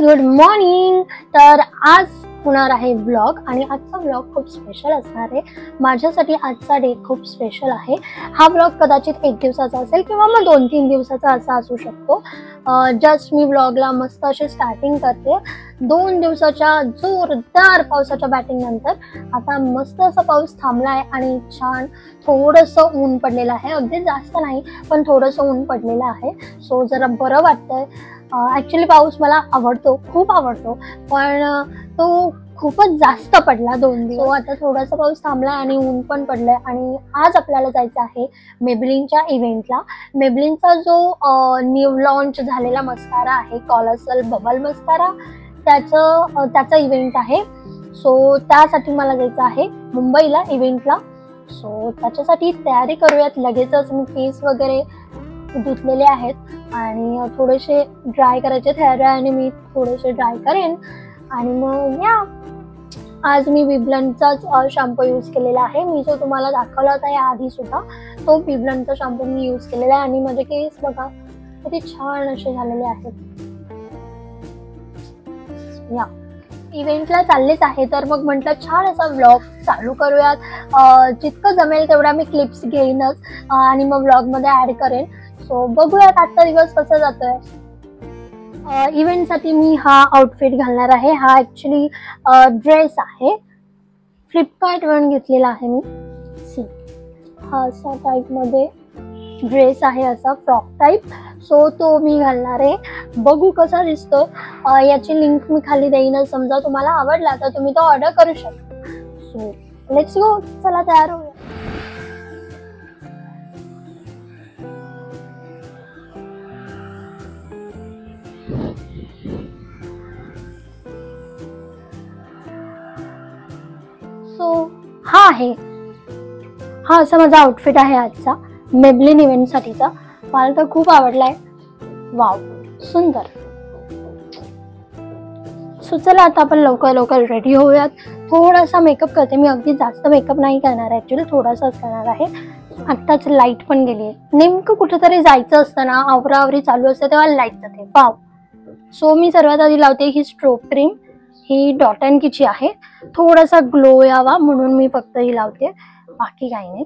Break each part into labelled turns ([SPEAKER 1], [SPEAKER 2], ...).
[SPEAKER 1] Good morning. तर आज होणार आहे व्लॉग आणि आजचा व्लॉग खूप स्पेशल असणार आहे. माझ्यासाठी आजचा डे खूप स्पेशल आहे. हा व्लॉग कदाचित 1 दिवसाचा असेल किंवा मग 2-3 दिवसाचा असा असू शकतो. जस्ट मी व्लॉगला मस्त अशी स्टार्टिंग करते. 2 दिवसाच्या जोरदार पावसाच्या बॅटिंग नंतर आता मस्त असा पाऊस थांबला आहे आणि छान थोडंसं ऊन पडलेलं आहे. अगदी जास्त नाही पण थोडंसं ऊन पडलेलं आहे. सो जरा बरं वाटतंय. ॲक्च्युली पाऊस मला आवडतो, खूप आवडतो, पण तो खूपच जास्त पडला 2 दिवस. सो आता थोडासा पाऊस थांबला आणि ऊन पण पडलंय आणि आज आपल्याला जायचं आहे मेबलिनच्या इव्हेंटला. मेबलिनचा जो न्यू लॉन्च झालेला मस्कारा आहे, कॉलोसल बबल मस्कारा, त्याचा इव्हेंट आहे. सो त्यासाठी मला जायचं आहे मुंबईला इव्हेंटला. सो त्याच्यासाठी तयारी करूयात. लगेचच मी केस वगैरे धुतलेले आहेत आणि थोडेसे ड्राय करायचे हेअर आणि मी थोडेसे ड्राय करेन. आणि मग या आज मी बिब्लनचाच शॅम्पू यूज केलेला आहे. मी जो तुम्हाला दाखवला होता या आधी सुद्धा, तो बिब्लनचा शॅम्पू मी यूज केलेला आहे आणि माझे केस बघा किती छान असे झालेले आहेत. या इव्हेंटला चाललेच आहे तर मग म्हटलं छान असा व्लॉग चालू करूयात. जितकं जमेल तेवढा मी क्लिप्स घेईनच आणि मग व्लॉगमध्ये ॲड करेन. सो बघूयात आजचा दिवस कसा जातोय. इव्हेंटसाठी मी हा आउटफिट घालणार आहे. हा ॲक्च्युली ड्रेस आहे, फ्लिपकार्टवरून घेतलेला आहे मी. हा असा टाईपमध्ये ड्रेस आहे, असा फ्रॉक टाईप. सो तो मी घालणार आहे. बघू कसा दिसतो. याची लिंक मी खाली देईनच. समजा तुम्हाला आवडला तर तुम्ही तो ऑर्डर करू शकता. सो लेट्स गो, चला तयार होऊया. सो हा असा माझा आउटफिट आहे आजचा मेबलिन इव्हेंटसाठीचा. मला तर खूप आवडलाय. वाव, सुंदर. सो चला आता आपण लवकर रेडी होऊयात. थोडासा मेकअप करते मी. अगदी जास्त मेकअप नाही करणार, ॲक्च्युली थोडासाच करणार आहे. आत्ताच लाईट पण गेली आहे. नेमकं कुठेतरी जायचं असतं ना, आवराआवरी चालू असते तेव्हा लाईट जाते. वाव. सो मी सर्वात आधी लावते ही स्ट्रोब क्रीम. ही डॉट अँड कीची आहे. थोडासा ग्लो यावा म्हणून मी फक्त ही लावते, बाकी काही नाही.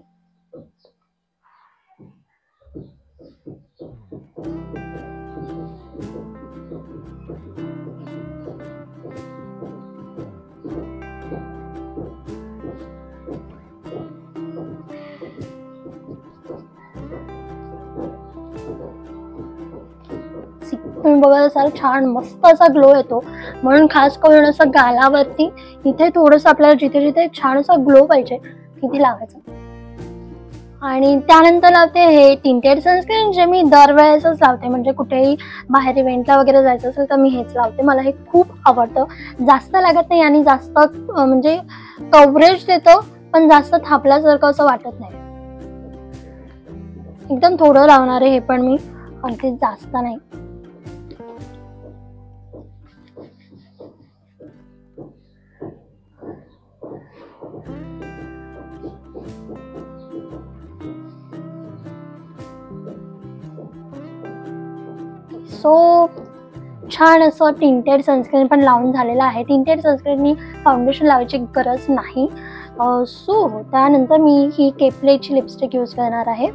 [SPEAKER 1] तुम्ही बघत असाल छान मस्त असा ग्लो येतो. म्हणून खास करून असं गालावरती इथे थोडंसं आपल्याला जिथे जिथे छान असा ग्लो पाहिजे तिथे लावायचं. आणि त्यानंतर लावते हे टिंटेड सनस्क्रीन, जे मी दरवेळेसच लावते. म्हणजे कुठेही बाहेर इव्हेंटला वगैरे जायचं असेल तर मी हेच लावते. मला हे खूप आवडतं. जास्त लागत नाही आणि जास्त म्हणजे कव्हरेज देतो, पण जास्त थापल्यासारखं असं वाटत नाही. एकदम थोडं लावणार आहे हे पण मी, अगदी जास्त नाही. सो छान असं टिंटेड सनस्क्रीन पण लावून झालेलं आहे. टिंटेड सनस्क्रीननी फाउंडेशन लावायची गरज नाही. सो त्यानंतर मी ही केपलेची लिपस्टिक यूज करणार आहे.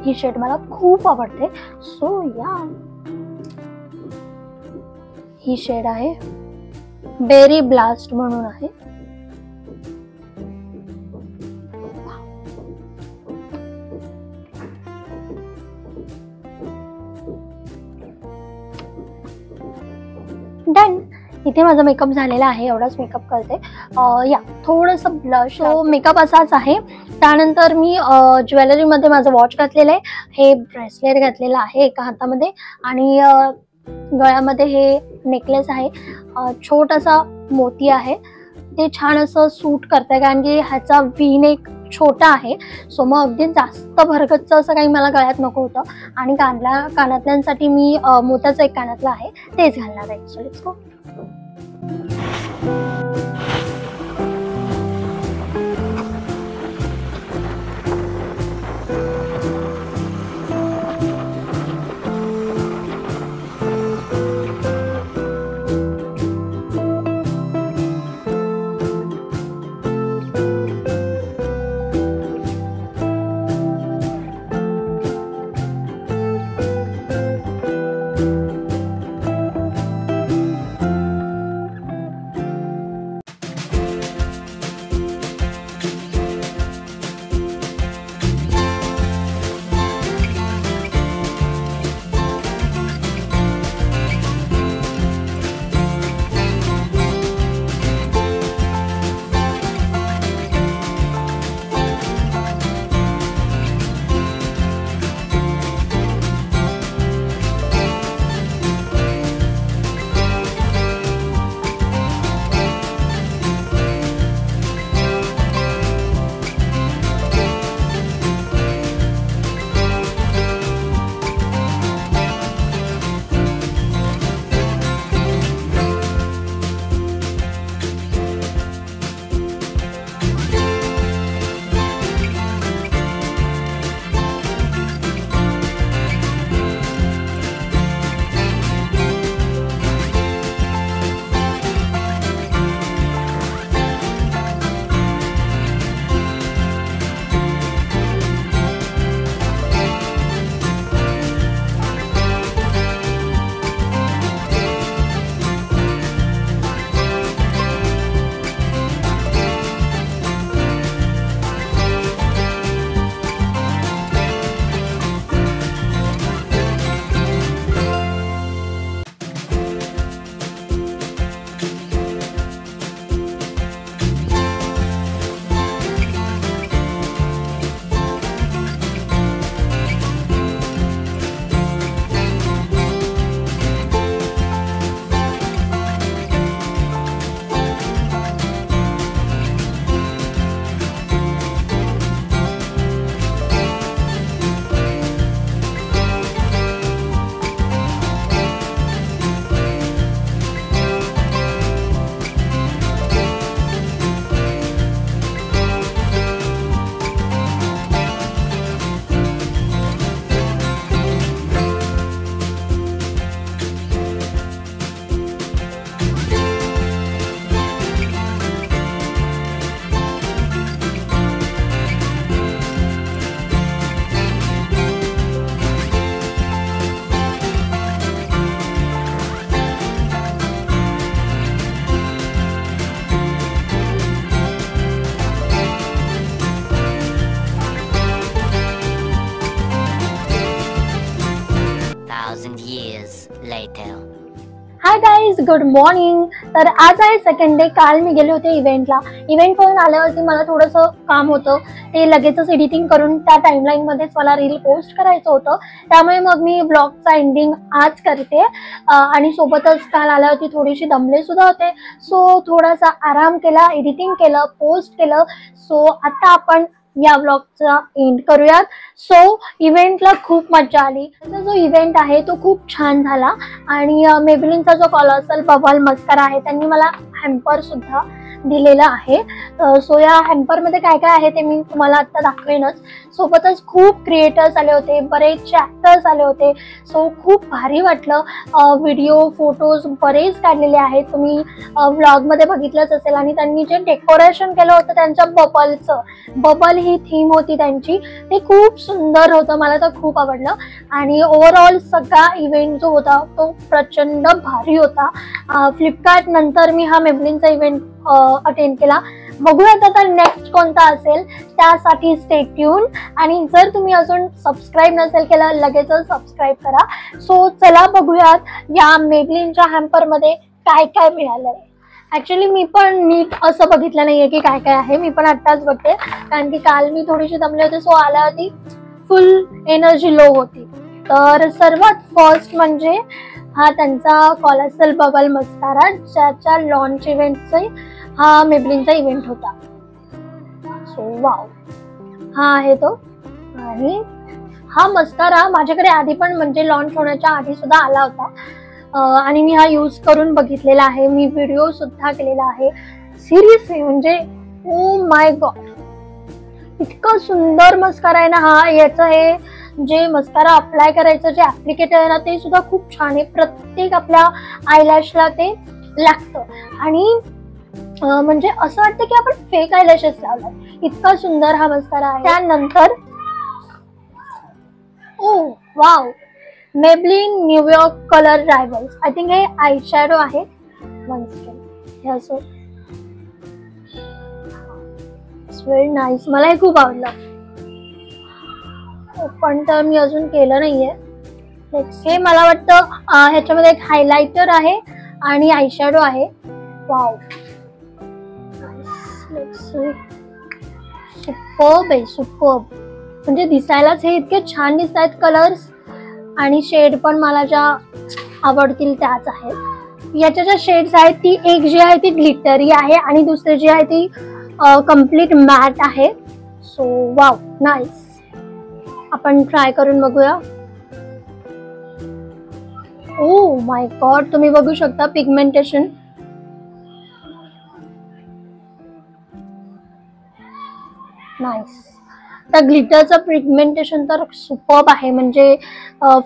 [SPEAKER 1] ही शेड मला खूप आवडते. सो या ही शेड आहे बेरी ब्लास्ट म्हणून आहे. डन. इथे माझा मेकअप झालेला आहे. एवढाच मेकअप करते. या थोडंसं ब्लश. मेकअप असाच आहे. त्यानंतर मी ज्वेलरीमध्ये माझं वॉच घातलेलं आहे. हे ब्रेसलेट घातलेलं आहे एका हातामध्ये आणि गळ्यामध्ये हे नेकलेस आहे. छोटासा मोती आहे. ते छान असं सूट करतंय कारण की ह्याचा वी नेक छोटा आहे. सो मग अगदी जास्त भरगच्च असं काही मला गळ्यात नको होतं. आणि कानातल्यांसाठी मी मोत्याचं एक कानातलं आहे तेच घालणार आहे. So let's go. Good morning. तर आज आहे सेकंड डे. काल मी गेले होते इव्हेंटला. इव्हेंट करून आल्यावरती मला थोडंसं काम होतं, ते लगेचच एडिटिंग करून त्या टाइमलाईन मध्येच मला रील पोस्ट करायचं होतं. त्यामुळे मग मी ब्लॉगचा एंडिंग आज करते. आणि सोबतच काल आल्यावरती थोडीशी दमले सुद्धा होते. सो थोडासा आराम केला, एडिटिंग केलं, पोस्ट केलं. सो आता आपण या ब्लॉगचा एंड करूयात. सो इव्हेंटला खूप मजा आली. जो इव्हेंट आहे तो खूप छान झाला. आणि मेबलिनचा जो कॉलॉसल बबल मस्कारा आहे त्यांनी मला हॅम्पर सुद्धा दिलेला आहे. सो या हॅम्पर मध्ये काय काय आहे ते मी तुम्हाला आता दाखवेनच. सोबतच खूप क्रिएटर्स आले होते, बरेचसे ॲक्टर्स आले होते. सो खूप भारी वाटलं. व्हिडिओ फोटोज बरेच काढलेले आहेत, तुम्ही व्लॉगमध्ये बघितलंच असेल. आणि त्यांनी जे डेकोरेशन केलं होतं त्यांच्या बबलचं, बबल ही थीम होती त्यांची, ते खूप सुंदर होतं. मला तर खूप आवडलं. आणि ओव्हरऑल सगळा इव्हेंट जो होता तो प्रचंड भारी होता. फ्लिपकार्ट नंतर मी हा मेबलिनचा इव्हेंट अटेंड केला. बघूयात आता नेक्स्ट कोणता असेल, त्यासाठी स्टे ट्यून. आणि जर तुम्ही अजून सबस्क्राईब नसेल केलं लगेचच सबस्क्राईब करा. सो चला बघूयात या मेबलिनच्या हॅम्पर मध्ये काय काय मिळालंय. ऍक्च्युली मी पण नीट असं बघितलं नाहीये की काय काय आहे, मी पण आत्ताच बघते कारण की काल मी थोडीशी दमले होते. सो आल्यावरती फुल एनर्जी लो होती. तर सर्वात फर्स्ट म्हणजे हा त्यांचा कॉलॉसल बबल मस्कारा, ज्याच्या लॉन्च इव्हेंटचा हा मेबलिनचा इव्हेंट होता. सो वाव, हा आहे तो. आणि हा मस्कारा माझ्याकडे आधी पण म्हणजे लॉन्च होण्याच्या आधी सुद्धा आला होता. आणि मी हा यूज करून बघितलेला आहे, मी व्हिडिओ सुद्धा केलेला आहे. सिरियसली म्हणजे ओ माय गॉड, इतकं सुंदर मस्कारा आहे ना हा. याचं हे जे मस्कारा अप्लाय करायचं जे ऍप्लिकेटर आहे ना ते सुद्धा खूप छान आहे. प्रत्येक आपल्या आयलॅशला ते लागतं. आणि म्हणजे असं वाटतं की आपण फेक आयलॅशेस लावलाय, इतका सुंदर हा मस्कारा आहे. त्यानंतर oh wow, Maybelline New York colour rivals. I think हे आय शॅडो आहे. हे असं इट्स व्हेरी नाईस, मला हे खूप आवडलं. पण तर मी अजून केलं नाहीये. हे मला वाटतं ह्याच्यामध्ये एक हायलायटर आहे आणि आय शॅडो आहे. वाव, सुपर्ब आहे, सुपर्ब. म्हणजे दिसायलाच हे इतके छान दिसत आहेत कलर्स. आणि शेड पण मला ज्या आवडतील त्याच आहेत. याच्या ज्या शेड्स आहेत ती एक जी आहे ती ग्लिटरी आहे आणि दुसरी जी आहे ती कम्प्लीट मॅट आहे. So wow, nice. आपण ट्राय करून बघूया. ओ माय गॉड, तुम्ही बघू शकता पिगमेंटेशन. नाईस. त्या ग्लिटरचं पिगमेंटेशन तर सुपर्ब आहे. म्हणजे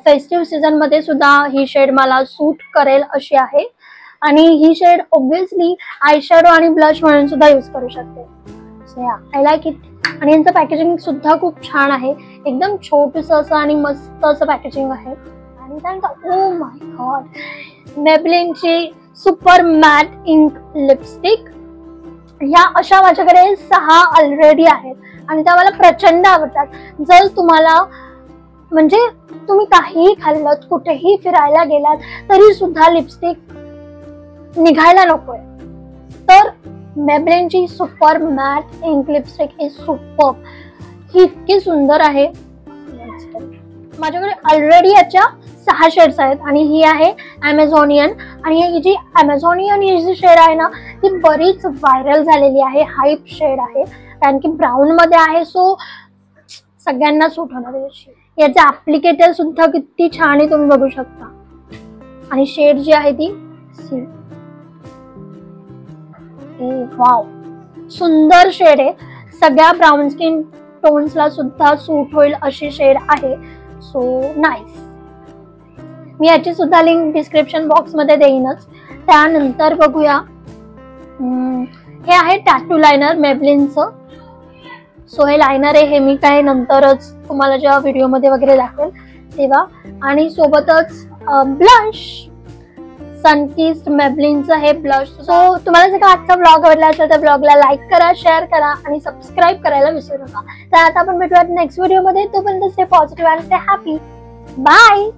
[SPEAKER 1] फेस्टिव्ह सीझन मध्ये सुद्धा ही शेड मला सूट करेल अशी आहे. आणि ही शेड ऑब्व्हियसली आय शॅडो आणि ब्लश म्हणून सुद्धा यूज करू शकते. सो या, आय लाईक इट. आणि यांचं पॅकेजिंग सुद्धा खूप छान आहे, एकदम छोटंसं असं आणि मस्त असं पॅकेजिंग आहे. आणि त्यानंतर ओ माय गॉड, मेबलिनची सुपर मॅट इंक लिपस्टिक. ह्या अशा माझ्याकडे 6 ऑलरेडी आहेत आणि त्या मला प्रचंड आवडतात. जर तुम्हाला म्हणजे तुम्ही काहीही खाल्लं, कुठेही फिरायला गेलात तरी सुद्धा लिपस्टिक निघायला नकोय, तर मेबलिनची super matte ink lipstick is superb. ही इतकी सुंदर आहे. माझ्याकडे ऑलरेडी याच्या 6 शेड्स आहेत आणि ही आहे ॲमेझॉनियन. आणि ही जी ॲमेझॉनियन ही जी शेड आहे ना ती बरीच व्हायरल झालेली आहे, हाईप शेड आहे कारण की ब्राऊन मध्ये आहे. सो सगळ्यांना सूट होणार आहे. याचे ऍप्लिकेटर सुद्धा किती छान आहे, तुम्ही बघू शकता. आणि शेड जी आहे ती सी, वाव, सुंदर शेड आहे. सगळ्या ब्राऊन स्किन टोन्सला सुद्धा सूट होईल अशी शेड आहे. So nice. मी याची सुद्धा लिंक डिस्क्रिप्शन बॉक्स मध्ये देईनच. त्यानंतर बघूया, हे आहे टॅटू लायनर मेबलिनचं. सो हे लायनर आहे, हे मी काय नंतरच तुम्हाला जेव्हा व्हिडिओ मध्ये वगैरे दाखवेल तेव्हा. आणि सोबतच ब्लश, सनकिस्ड मेबलिनचं हे ब्लश. सो तुम्हाला जर का आजचा ब्लॉग आवडला असेल तर ब्लॉगला लाईक करा, शेअर करा आणि सबस्क्राईब करायला विसरू नका. तर आता आपण भेटूयात नेक्स्ट व्हिडिओ मध्ये. तोपर्यंत stay positive and stay happy. Bye.